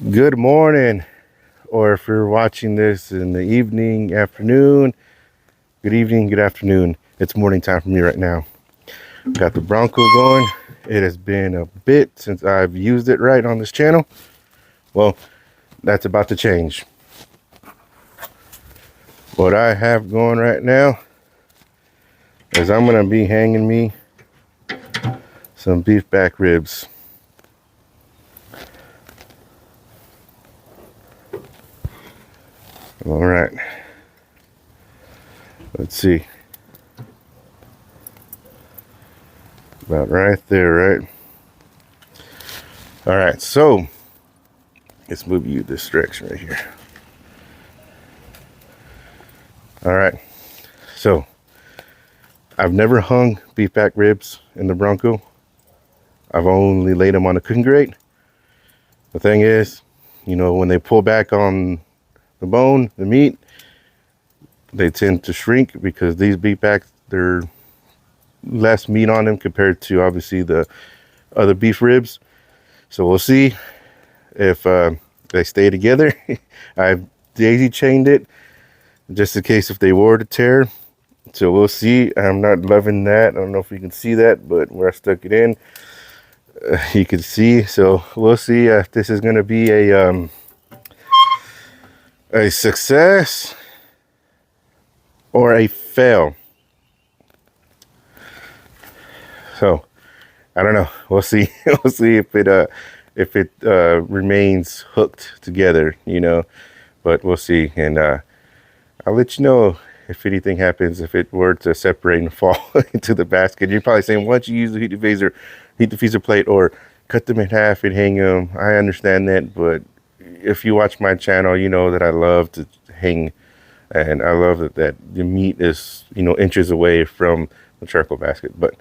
Good morning, or if you're watching this in the evening, afternoon, good evening, good afternoon. It's morning time for me right now. Got the Bronco going. It has been a bit since I've used it right on this channel. Well, that's about to change. What I have going right now is I'm going to be hanging me some beef back ribs. All right, let's see. About right there, right? All right, so let's move you this direction right here. All right, so I've never hung beef back ribs in the Bronco. I've only laid them on a cooking grate. The thing is, you know, when they pull back on the bone, the meat, they tend to shrink because these beef backs, they're less meat on them compared to obviously the other beef ribs. So we'll see if they stay together. I've daisy chained it just in case if they were to tear. So we'll see. I'm not loving that. I don't know if you can see that, but where I stuck it in, you can see. So we'll see if this is going to be a success or a fail. So I don't know. We'll see. We'll see if it remains hooked together, you know. But we'll see, and I'll let you know if anything happens. If it were to separate and fall into the basket, you're probably saying, "Why don't you use the heat diffuser plate, or cut them in half and hang them?" I understand that, but if you watch my channel, you know that I love to hang, and I love that the meat is, you know, inches away from the charcoal basket. But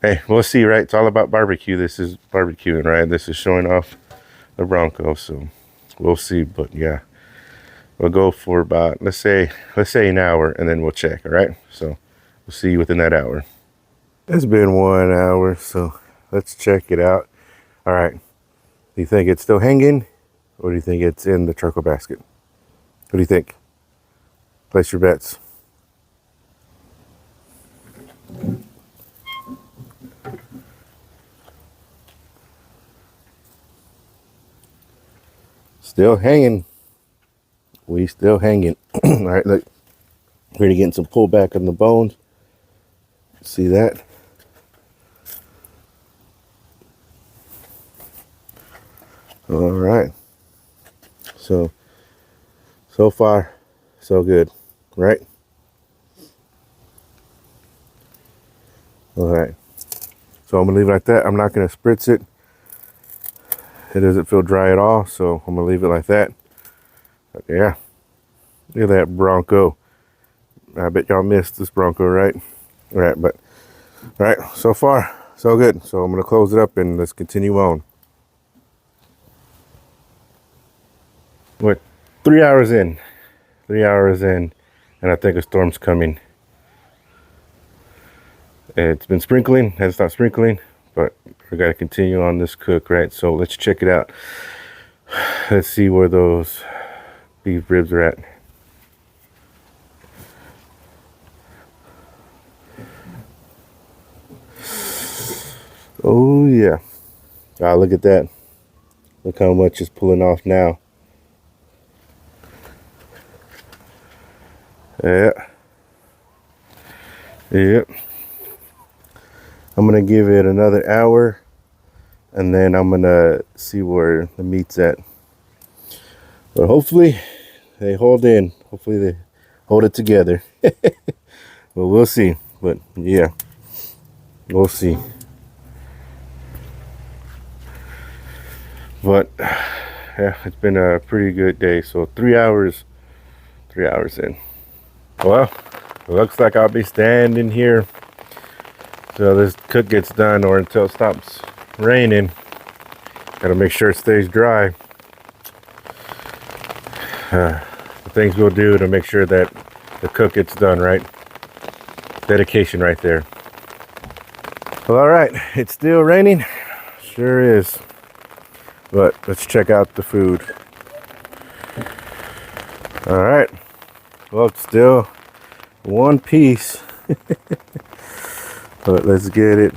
hey, we'll see, right? It's all about barbecue. This is barbecuing, right? This is showing off the Bronco, so we'll see. But yeah, we'll go for about let's say an hour, and then we'll check. All right, so we'll see you within that hour. It's been 1 hour, so let's check it out. All right, do you think it's still hanging, or do you think it's in the charcoal basket? What do you think? Place your bets. Still hanging. We still hanging. All right, look. We're getting some pullback on the bones. See that? All right. So far, so good, right? All right. So I'm gonna leave it like that. I'm not gonna spritz it. It doesn't feel dry at all, so I'm gonna leave it like that. But yeah, look at that Bronco. I bet y'all missed this Bronco, right? All right, but all right, so far so good. So I'm gonna close it up and let's continue on. What? 3 hours in, and I think a storm's coming. It's been sprinkling, hasn't stopped sprinkling, but we gotta continue on this cook, right? So let's check it out. Let's see where those beef ribs are at. Oh yeah. Ah, look at that. Look how much is pulling off now. Yeah. Yep. I'm gonna give it another hour, and then I'm gonna see where the meat's at. But hopefully they hold in. Hopefully they hold it together. But we'll see. But yeah, we'll see. But yeah, it's been a pretty good day. So 3 hours in. Well, it looks like I'll be standing here till this cook gets done, or until it stops raining. Gotta make sure it stays dry. The things we'll do to make sure that the cook gets done, right? Dedication right there. Well, all right, it's still raining. Sure is. But let's check out the food. All right. Well, it's still one piece. But let's get it.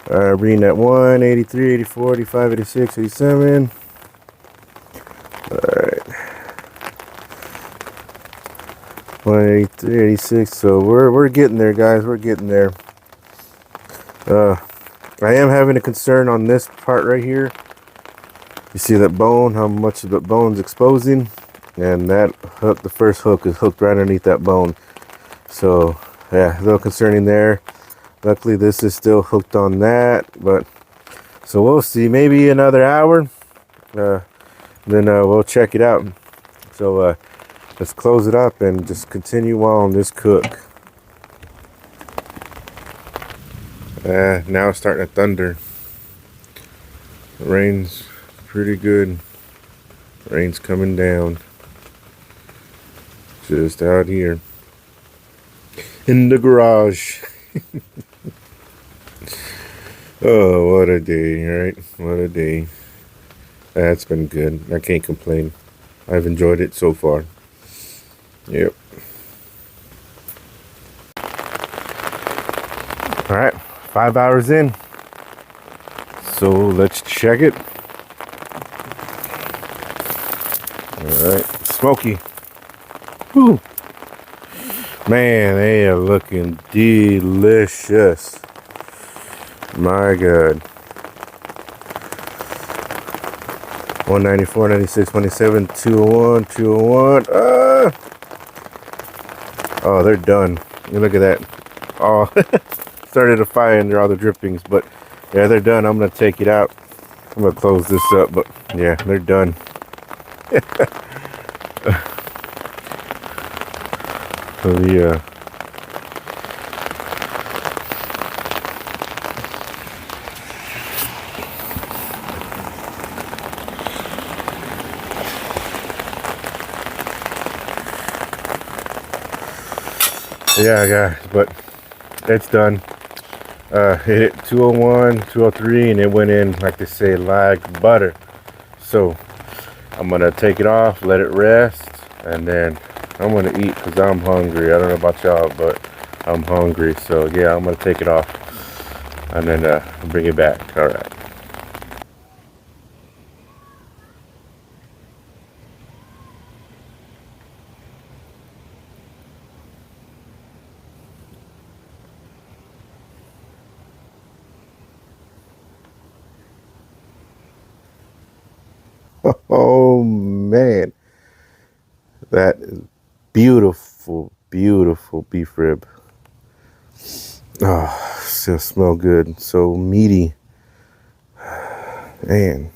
Reading at 1, 83, 84, 85, 86, 87. All right. 183, 86. So we're getting there, guys. We're getting there. I am having a concern on this part right here. You see that bone, how much of the bone's exposing, and that hook, the first hook is hooked right underneath that bone. So yeah, a little concerning there. Luckily this is still hooked on that, but so we'll see. Maybe another hour, then we'll check it out. So let's close it up and just continue on this cook. Now it's starting to thunder. The rain's pretty good. Rain's coming down. Just out here in the garage. Oh, what a day, right? What a day. That's been good. I can't complain. I've enjoyed it so far. Yep. All right, 5 hours in. So let's check it. All right, smoky. Whew. Man, they are looking delicious. My God. 194, 96, 27, 201, 201. Oh, they're done. Look at that. Oh, started a fire under all the drippings, but yeah, they're done. I'm gonna take it out. I'm gonna close this up, but yeah, they're done. So the yeah, guys, but it's done. It hit 201, 203, and it went in, like they say, like butter. So I'm gonna take it off, let it rest, and then I'm gonna eat because I'm hungry. I don't know about y'all, but I'm hungry. So yeah, I'm gonna take it off and then bring it back. All right. Oh man, that is beautiful, beautiful beef rib. Oh, still smell good. So meaty. Man,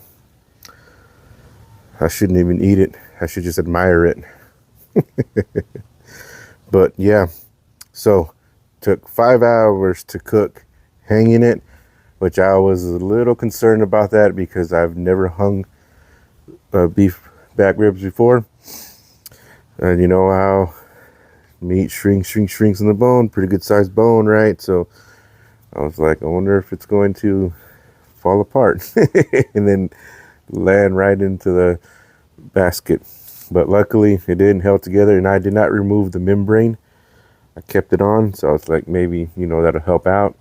I shouldn't even eat it. I should just admire it. But yeah, so took 5 hours to cook, hanging it, which I was a little concerned about that because I've never hung beef back ribs before. And you know how meat shrinks in the bone, pretty good sized bone, right? So I was like, I wonder if it's going to fall apart and then land right into the basket. But luckily it didn't, held together, and I did not remove the membrane. I kept it on, so I was like, maybe, you know, that'll help out.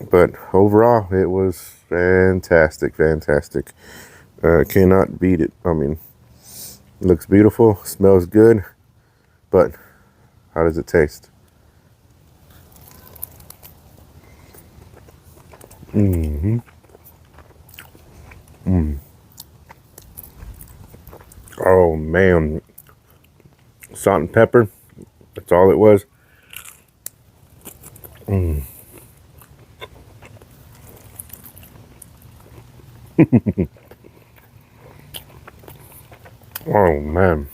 But overall, it was fantastic. Cannot beat it. I mean, it looks beautiful, smells good, but how does it taste? Mm-hmm. Oh man, salt and pepper. That's all it was. Oh man,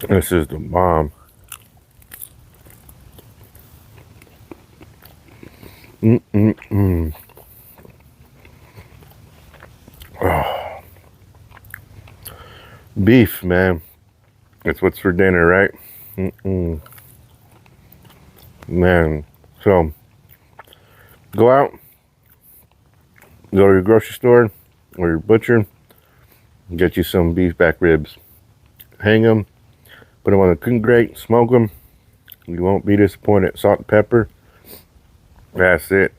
this is the bomb. Oh, beef, man. It's what's for dinner, right? Man, so go out, Go to your grocery store or your butcher, get you some beef back ribs. Hang them, put them on the cooking grate, smoke them. You won't be disappointed. Salt and pepper. That's it.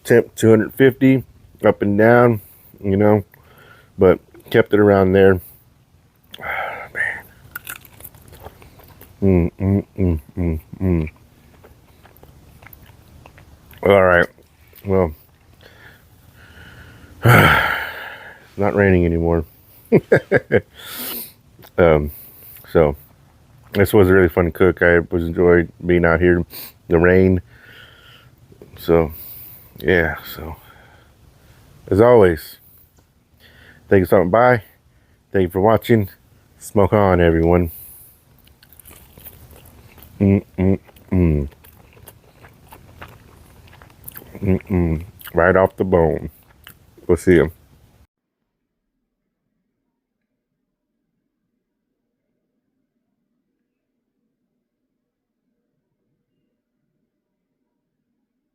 Temp 250, up and down, you know, but kept it around there. Man. All right. Well, it's not raining anymore. So this was a really fun cook. I was enjoyed being out here in the rain. So yeah, so as always, thank you for stopping by. Thank you for watching. Smoke on, everyone. Right off the bone. We'll see you.